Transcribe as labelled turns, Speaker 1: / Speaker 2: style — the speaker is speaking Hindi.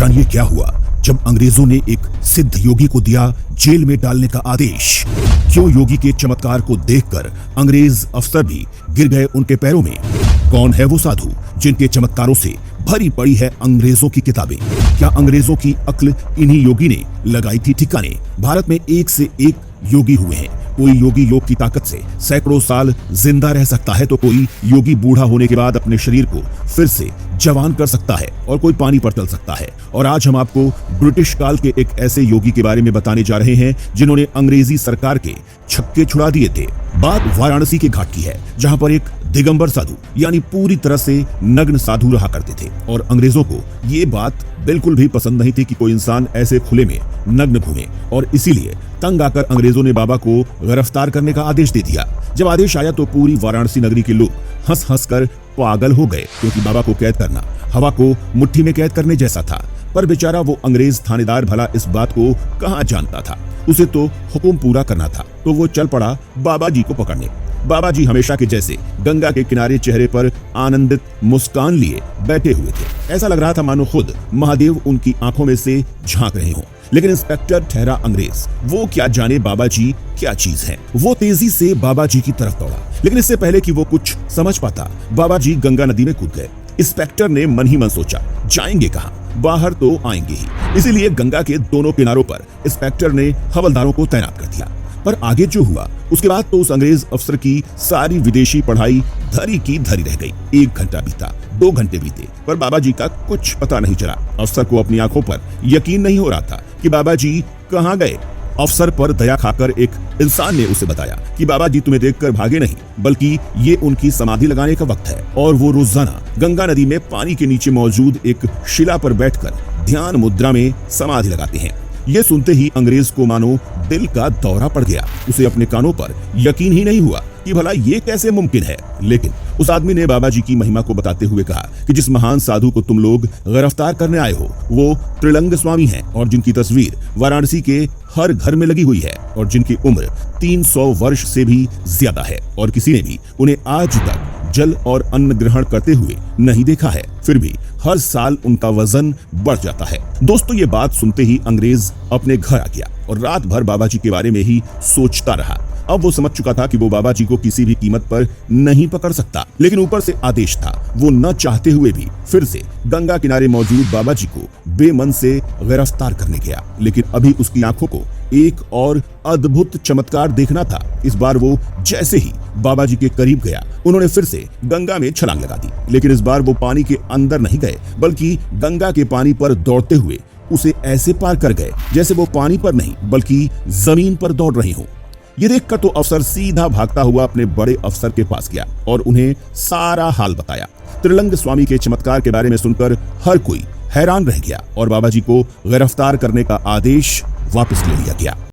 Speaker 1: जानिए क्या हुआ जब अंग्रेजों ने एक सिद्ध योगी को दिया जेल में डालने का आदेश। क्यों योगी के चमत्कार को देखकर अंग्रेज अफसर भी गिर गए उनके पैरों में। कौन है वो साधु जिनके चमत्कारों से भरी पड़ी है अंग्रेजों की किताबें। क्या अंग्रेजों की अक्ल इन्हीं योगी ने लगाई थी ठिकाने। भारत में एक से एक योगी हुए हैं। कोई योगी योग की ताकत से सैकड़ों साल जिंदा रह सकता है तो कोई योगी बूढ़ा होने के बाद अपने शरीर को फिर से जवान कर सकता है और कोई पानी पर तल सकता है। और आज हम आपको ब्रिटिश काल के एक ऐसे योगी के बारे में बताने जा रहे हैं जिन्होंने अंग्रेजी सरकार के छक्के छुड़ा दिए थे। बात वाराणसी के घाट की है जहां पर एक दिगंबर साधु यानी पूरी तरह से नग्न साधु रहा करते थे और अंग्रेजों को ये बात बिल्कुल भी पसंद नहीं थी कि कोई इंसान ऐसे खुले में नग्न घूमे और इसीलिए तंग आकर अंग्रेजों ने बाबा को गिरफ्तार करने का आदेश दे दिया। जब आदेश आया तो पूरी वाराणसी नगरी के लोग हंस हंस कर पागल हो गए क्योंकि बाबा को कैद करना हवा को मुट्ठी में कैद करने जैसा था। पर बेचारा वो अंग्रेज थानेदार भला इस बात को कहाँ जानता था। उसे तो हुक्म पूरा करना था तो वो चल पड़ा बाबा जी को पकड़ने। बाबा जी हमेशा के जैसे गंगा के किनारे चेहरे पर आनंदित मुस्कान लिए बैठे हुए थे। ऐसा लग रहा था मानो खुद महादेव उनकी आंखों में से झांक रहे हों। लेकिन इंस्पेक्टर ठहरा अंग्रेज। वो क्या जाने बाबा जी क्या चीज है। वो तेजी से बाबा जी की तरफ दौड़ा लेकिन इससे पहले कि वो कुछ समझ पाता बाबा जी गंगा नदी में कूद गए। इंस्पेक्टर ने मन ही मन सोचा जाएंगे कहाँ, बाहर तो आएंगे ही। इसीलिए गंगा के दोनों किनारों पर इंस्पेक्टर ने हवलदारों को तैनात कर दिया। पर आगे जो हुआ उसके बाद तो उस अंग्रेज अफसर की सारी विदेशी पढ़ाई धरी की धरी रह गई। 1 घंटा बीता, 2 घंटे बीते पर बाबा जी का कुछ पता नहीं चला। अफसर को अपनी आंखों पर यकीन नहीं हो रहा था कि बाबा जी कहाँ गए। अफसर पर दया खाकर एक इंसान ने उसे बताया कि बाबा जी तुम्हें देखकर भागे नहीं बल्कि ये उनकी समाधि लगाने का वक्त है और वो रोजाना गंगा नदी में पानी के नीचे मौजूद एक शिला पर बैठकर ध्यान मुद्रा में समाधि लगाते हैं। ये सुनते ही अंग्रेज को मानो दिल का दौरा पड़ गया। उसे अपने कानों पर यकीन ही नहीं हुआ कि भला ये कैसे मुमकिन है। लेकिन उस आदमी ने बाबा जी की महिमा को बताते हुए कहा कि जिस महान साधु को तुम लोग गिरफ्तार करने आए हो वो त्रिलंग स्वामी हैं और जिनकी तस्वीर वाराणसी के हर घर में लगी हुई है और जिनकी उम्र 300 वर्ष से भी ज्यादा है और किसी ने भी उन्हें आज तक जल और अन्न ग्रहण करते हुए नहीं देखा है। फिर भी हर साल उनका वजन बढ़ जाता है। दोस्तों ये बात सुनते ही अंग्रेज अपने घर आ गया और रात भर बाबा जी के बारे में ही सोचता रहा। अब वो समझ चुका था कि वो बाबा जी को किसी भी कीमत पर नहीं पकड़ सकता। लेकिन ऊपर से आदेश था। वो न चाहते हुए भी फिर से गंगा किनारे मौजूद बाबा जी को बेमन से गिरफ्तार करने गया। लेकिन अभी उसकी आंखों को एक और अद्भुत चमत्कार देखना था। इस बार वो जैसे ही बाबा जी के करीब गया उन्होंने फिर से गंगा में छलांग लगा दी। लेकिन इस बार वो पानी के अंदर नहीं गए बल्कि गंगा के पानी पर दौड़ते हुए उसे ऐसे पार कर गए जैसे वो पानी पर नहीं बल्कि जमीन पर दौड़ रही हो। ये देखकर तो अफसर सीधा भागता हुआ अपने बड़े अफसर के पास गया और उन्हें सारा हाल बताया। त्रिलंग स्वामी के चमत्कार के बारे में सुनकर हर कोई हैरान रह गया और बाबा जी को गिरफ्तार करने का आदेश वापस ले लिया गया।